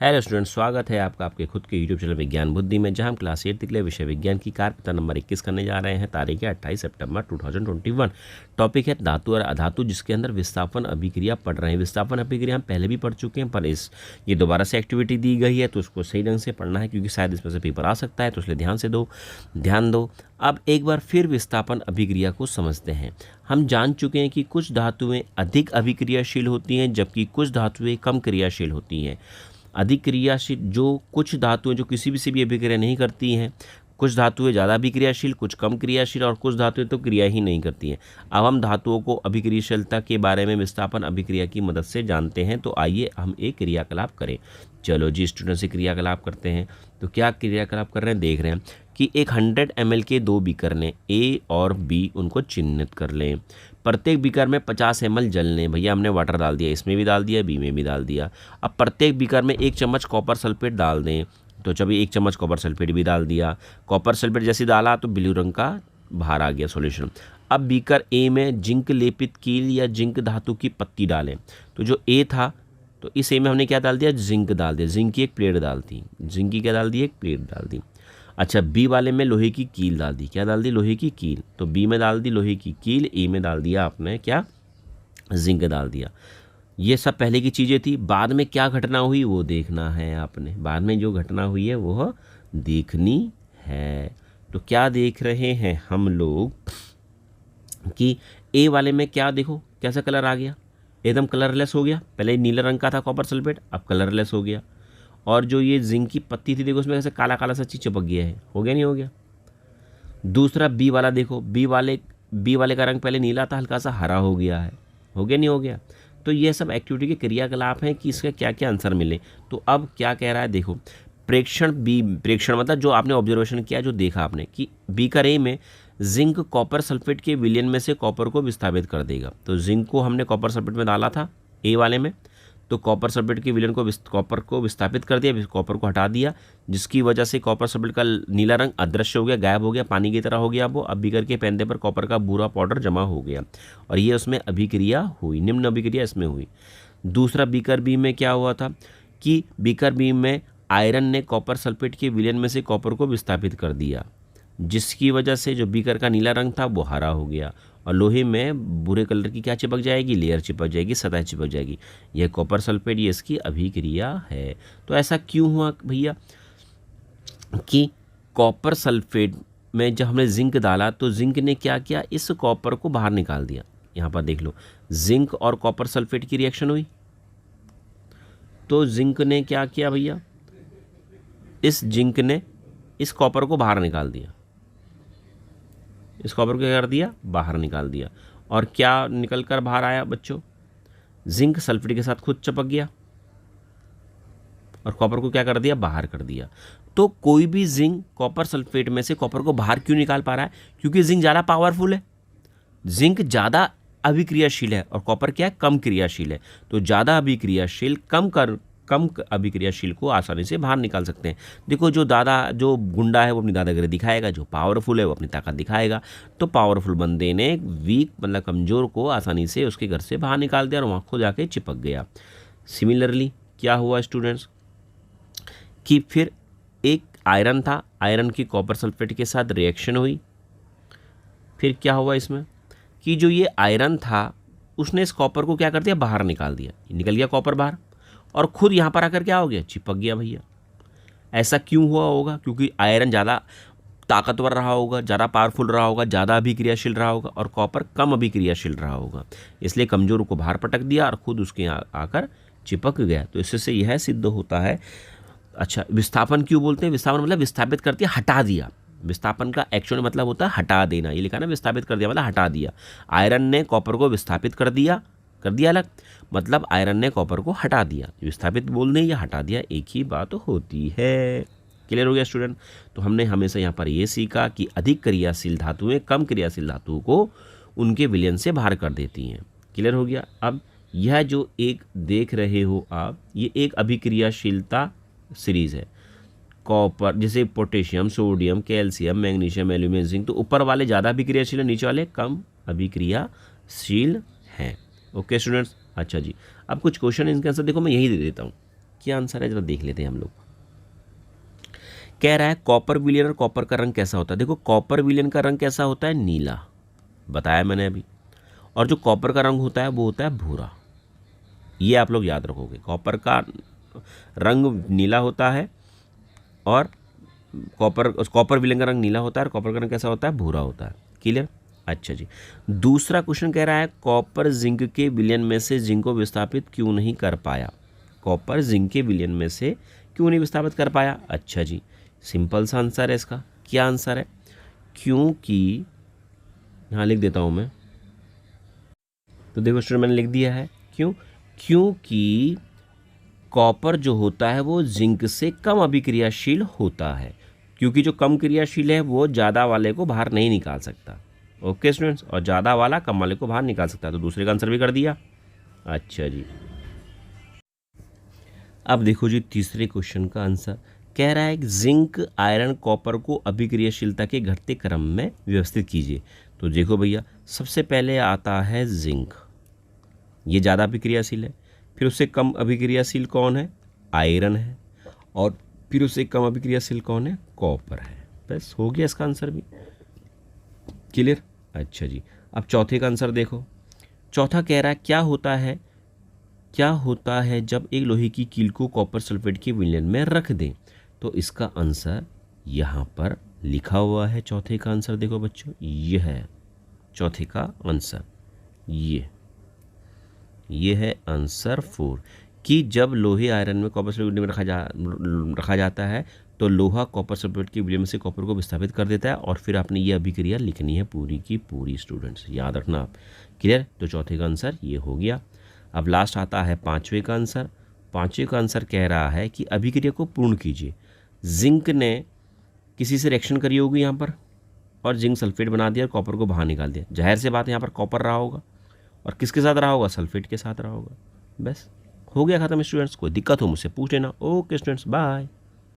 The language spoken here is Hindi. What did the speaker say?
हेलो स्टूडेंट, स्वागत है आपका आपके खुद के यूट्यूब चैनल विज्ञान बुद्धि में, जहां हम क्लास 8 के लिए विषय विज्ञान की कारकता नंबर 21 करने जा रहे हैं। तारीख है 28 सितंबर 2021। टॉपिक है धातु और अधातु, जिसके अंदर विस्थापन अभिक्रिया पढ़ रहे हैं। विस्थापन अभिक्रिया हम पहले भी पढ़ चुके हैं, पर ये दोबारा से एक्टिविटी दी गई है तो उसको सही ढंग से पढ़ना है, क्योंकि शायद इसमें से पेपर आ सकता है, तो इसलिए ध्यान दो। अब एक बार फिर विस्थापन अभिक्रिया को समझते हैं। हम जान चुके हैं कि कुछ धातुएं अधिक अभिक्रियाशील होती हैं, जबकि कुछ धातुएं कम क्रियाशील होती हैं। अधिक क्रियाशील जो कुछ धातुएं जो किसी भी से भी अभिक्रिया नहीं करती हैं, कुछ धातुएं ज़्यादा अभिक्रियाशील, कुछ कम क्रियाशील, और कुछ धातुएं तो क्रिया ही नहीं करती हैं। अब हम धातुओं को अभिक्रियाशीलता के बारे में विस्थापन अभिक्रिया की मदद से जानते हैं, तो आइए हम एक क्रियाकलाप करें। चलो जी स्टूडेंट, से क्रियाकलाप करते हैं। तो क्या क्रियाकलाप कर रहे हैं, देख रहे हैं कि एक 100 ml के 2 बीकर लें, ए और बी, उनको चिन्हित कर लें। प्रत्येक बीकर में 50 ml जल लें। भैया हमने वाटर डाल दिया, इसमें भी डाल दिया, बी में भी डाल दिया। अब प्रत्येक बीकर में 1 चम्मच कॉपर सल्फेट डाल दें। तो जब 1 चम्मच कॉपर सल्फेट भी डाल दिया, कॉपर सल्फेट जैसे डाला तो ब्लू रंग का बाहर आ गया सॉल्यूशन। अब बीकर ए में जिंक लेपित कील या जिंक धातु की पत्ती डालें। तो जो ए था, तो इस ए में हमने क्या डाल दिया, जिंक डाल दिया। जिंक की एक प्लेट डाल दी, जिंक की क्या डाल दी, एक प्लेट डाल दी। अच्छा, बी वाले में लोहे की कील डाल दी। क्या डाल दी, लोहे की कील। तो बी में डाल दी लोहे की कील, ए में डाल दिया आपने क्या, जिंक डाल दिया। ये सब पहले की चीज़ें थी। बाद में क्या घटना हुई वो देखना है आपने। बाद में जो घटना हुई है वो देखनी है। तो क्या देख रहे हैं हम लोग कि ए वाले में क्या, देखो कैसा कलर आ गया, एकदम कलरलेस हो गया। पहले नीला रंग का था कॉपर सल्फेट, अब कलरलेस हो गया। और जो ये जिंक की पत्ती थी, देखो उसमें कैसे काला काला सा चीज चिपक गया है। हो गया नहीं हो गया। दूसरा बी वाला देखो, बी वाले का रंग पहले नीला था, हल्का सा हरा हो गया है। हो गया नहीं हो गया। तो ये सब एक्टिविटी के क्रियाकलाप हैं कि इसका क्या क्या आंसर मिले। तो अब क्या कह रहा है, देखो प्रेक्षण मतलब जो आपने ऑब्जर्वेशन किया, जो देखा आपने कि बीकर ए में जिंक कॉपर सल्फेट के विलयन में से कॉपर को विस्थापित कर देगा। तो जिंक को हमने कॉपर सल्फेट में डाला था ए वाले में, तो कॉपर सल्फेट के विलयन को कॉपर को विस्थापित कर दिया, कॉपर को हटा दिया, जिसकी वजह से कॉपर सल्फेट का नीला रंग अदृश्य हो गया, गायब हो गया, पानी की तरह हो गया वो। अब बीकर के पेंदे पर कॉपर का भूरा पाउडर जमा हो गया और ये उसमें अभिक्रिया हुई, निम्न अभिक्रिया इसमें हुई। दूसरा बीकर बी में क्या हुआ था कि बीकर बी में आयरन ने कॉपर सल्फेट के विलयन में से कॉपर को विस्थापित कर दिया, जिसकी वजह से जो बीकर का नीला रंग था वो हरा हो गया और लोहे में भूरे कलर की क्या चिपक जाएगी, लेयर चिपक जाएगी, सतह चिपक जाएगी। यह कॉपर सल्फेट, ये इसकी अभिक्रिया है। तो ऐसा क्यों हुआ भैया कि कॉपर सल्फेट में जब हमने जिंक डाला तो जिंक ने क्या किया, इस कॉपर को बाहर निकाल दिया। यहाँ पर देख लो, जिंक और कॉपर सल्फेट की रिएक्शन हुई, तो जिंक ने क्या किया भैया, इस जिंक ने इस कॉपर को बाहर निकाल दिया। इस कॉपर को क्या कर दिया, बाहर निकाल दिया। और क्या निकल कर बाहर आया बच्चों, जिंक सल्फेट के साथ खुद चिपक गया और कॉपर को क्या कर दिया, बाहर कर दिया। तो कोई भी जिंक कॉपर सल्फेट में से कॉपर को बाहर क्यों निकाल पा रहा है, क्योंकि जिंक ज़्यादा पावरफुल है, जिंक ज़्यादा अभिक्रियाशील है और कॉपर क्या है, कम क्रियाशील है। तो ज़्यादा अभिक्रियाशील कम अभिक्रियाशील को आसानी से बाहर निकाल सकते हैं। देखो, जो गुंडा है वो अपनी दादागिरी दिखाएगा, जो पावरफुल है वो अपनी ताकत दिखाएगा। तो पावरफुल बंदे ने वीक मतलब कमज़ोर को आसानी से उसके घर से बाहर निकाल दिया और वहाँ खुद जाके चिपक गया। सिमिलरली क्या हुआ स्टूडेंट्स कि फिर एक आयरन था, आयरन की कॉपर सल्फेट के साथ रिएक्शन हुई। फिर क्या हुआ इसमें कि जो ये आयरन था उसने इस कॉपर को क्या कर दिया, बाहर निकाल दिया। निकल गया कॉपर बाहर और खुद यहाँ पर आकर क्या हो गया, चिपक गया भैया। ऐसा क्यों हुआ होगा, क्योंकि आयरन ज़्यादा ताकतवर रहा होगा, ज़्यादा पावरफुल रहा होगा, ज़्यादा अभिक्रियाशील रहा होगा और कॉपर कम अभिक्रियाशील रहा होगा, इसलिए कमज़ोर को बाहर पटक दिया और खुद उसके आकर चिपक गया। तो इससे यह सिद्ध होता है। अच्छा, विस्थापन क्यों बोलते हैं, विस्थापन मतलब विस्थापित करती है, हटा दिया। विस्थापन का एक्चुअल मतलब होता है हटा देना, ये लिखा ना, विस्थापित कर दिया मतलब हटा दिया। आयरन ने कॉपर को विस्थापित कर दिया अलग, मतलब आयरन ने कॉपर को हटा दिया। विस्थापित बोलने या हटा दिया एक ही बात होती है। क्लियर हो गया स्टूडेंट। तो हमने हमेशा यहाँ पर ये सीखा कि अधिक क्रियाशील धातुएं कम क्रियाशील धातुओं को उनके विलयन से बाहर कर देती हैं। क्लियर हो गया। अब यह जो एक देख रहे हो आप, ये एक अभिक्रियाशीलता सीरीज है। कॉपर जैसे potassium, sodium, calcium, magnesium, aluminium, zinc, तो ऊपर वाले ज़्यादा अभिक्रियाशील है, नीचे वाले कम अभिक्रियाशील हैं। Okay students. अच्छा जी, अब कुछ क्वेश्चन इनके आंसर देखो मैं यही दे देता हूँ। क्या आंसर है जरा देख लेते हैं हम लोग। कह रहा है कॉपर विलयन और कॉपर का रंग कैसा होता है। देखो कॉपर विलयन का रंग कैसा होता है, नीला, बताया मैंने अभी। और जो कॉपर का रंग होता है वो होता है भूरा। ये आप लोग याद रखोगे, कॉपर का रंग नीला होता है और कॉपर विलयन का रंग नीला होता है और कॉपर का रंग कैसा होता है, भूरा होता है। क्लियर। अच्छा जी, दूसरा क्वेश्चन कह रहा है कॉपर जिंक के विलयन में से जिंक को विस्थापित क्यों नहीं कर पाया। कॉपर जिंक के विलयन में से क्यों नहीं विस्थापित कर पाया। अच्छा जी, सिंपल सा आंसर है इसका। क्या आंसर है, क्योंकि यहाँ लिख देता हूँ मैं, तो देखो स्टूडेंट मैंने लिख दिया है क्यों, क्योंकि कॉपर जो होता है वो जिंक से कम अभिक्रियाशील होता है, क्योंकि जो कम क्रियाशील है वो ज़्यादा वाले को बाहर नहीं निकाल सकता। ओके स्टूडेंट्स, और ज़्यादा वाला कम वाले को बाहर निकाल सकता है, तो दूसरे का आंसर भी कर दिया। अच्छा जी, अब देखो जी तीसरे क्वेश्चन का आंसर कह रहा है कि जिंक आयरन कॉपर को अभिक्रियाशीलता के घटते क्रम में व्यवस्थित कीजिए। तो देखो भैया, सबसे पहले आता है जिंक, ये ज़्यादा अभिक्रियाशील है। फिर उससे कम अभिक्रियाशील कौन है, आयरन है। और फिर उससे कम अभिक्रियाशील कौन है, कॉपर है। बस हो गया इसका आंसर भी। क्लियर। अच्छा जी, अब चौथे का आंसर देखो। चौथा कह रहा है क्या होता है जब एक लोहे की कील को कॉपर सल्फेट के विलयन में रख दें। तो इसका आंसर यहाँ पर लिखा हुआ है। चौथे का आंसर देखो बच्चों, ये है चौथे का आंसर, ये है आंसर 4 कि जब लोहे आयरन में कॉपर सल्फेट में रखा जाता है तो लोहा कॉपर सल्फेट के विलयन से कॉपर को विस्थापित कर देता है। और फिर आपने ये अभिक्रिया लिखनी है पूरी की पूरी, स्टूडेंट्स याद रखना आप। क्लियर। तो चौथे का आंसर ये हो गया। अब लास्ट आता है पांचवे का आंसर। पांचवे का आंसर कह रहा है कि अभिक्रिया को पूर्ण कीजिए। जिंक ने किसी से रिएक्शन करी होगी यहाँ पर और जिंक सल्फेट बना दिया और कॉपर को बाहर निकाल दिया। जाहिर सी बात है यहाँ पर कॉपर रहा होगा और किसके साथ रहा होगा, सल्फेट के साथ रहा होगा। बस हो गया खत्म स्टूडेंट्स। कोई दिक्कत हो मुझसे पूछ लेना। Okay students, bye.